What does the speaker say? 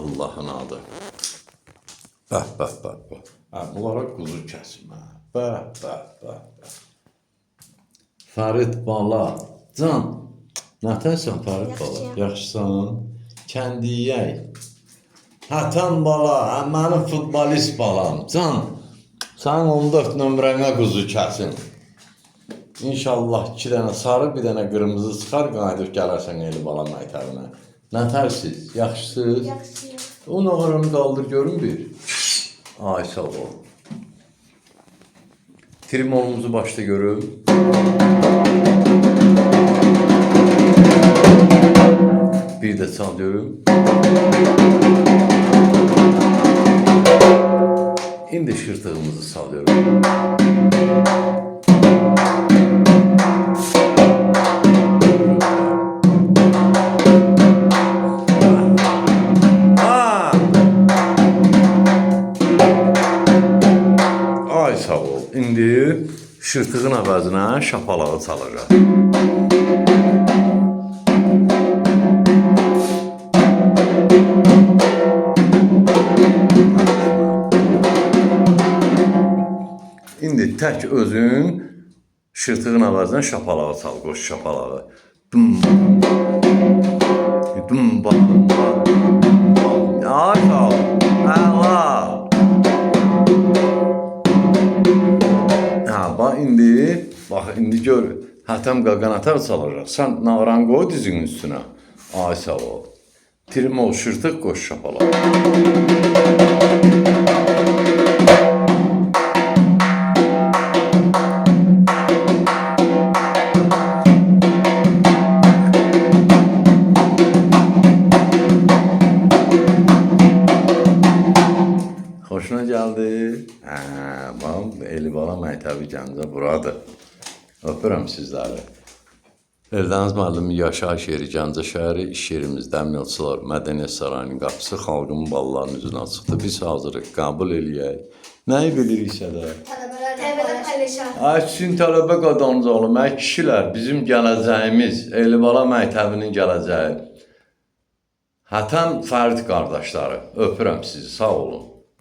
Allah'ın adı. Bəh, bəh, bəh, bəh. Bunlara quzu kəsim. Bəh, bəh, bəh, bəh. Fərid bala. Can, nətənsən Fərid bala? Yaxşısan? Kəndiyək. Hətən bala, mənim futbolist balam. Can, sənin 14 nömrənə quzu kəsin. İnşallah 2 dənə sarı, bir dənə qırmızı çıxar, qayıdıb gələrsən Eli bala məktəbinə. Nətərsiz? Yaxşısız? Yaxşıyım. O nağaranı qaldır görün bir. Ay sağ ol. Trimolumuzu başda görüm. Bir də çal görüm. İndi şırtığımızı salıyorum. Ay sağ ol. İndi şırtığın əvəzinə şapalağı çalacaq. İndi tək özün şırtığın əvəzinə şapalağı çal, qoş şapalağı. Dum. Dum ba. Ay sağ ol. Əla. Bax indi gör, hətəm qaqanatar çalacaq. Sən nağaran qoy dizinin üstünə. Ay sağ ol. Trimol şırtıq qoş şapalağı. Xoşuna gəldi? Bax, Eli bala məktəbi Gəncə buradır. Öpürəm sizləri. Eldəniz müəllimi yaşayış yeri Gəncə şəhəri, iş yerimiz Dəmiryolçular Mədəniyyət Sarayının qapısı xalqın ballarının üzünə çıxdı. Biz hazırıq, qəbul eləyək. Nəyi biliriksə də? Tələbələr paylaşar. Sizin tələbə qadanız olun, kişilər, bizim gələcəyimiz, Eli bala məktəbinin gələcəyi. Hətəm Fərid qardaşları, öpürəm sizi, sağ olun.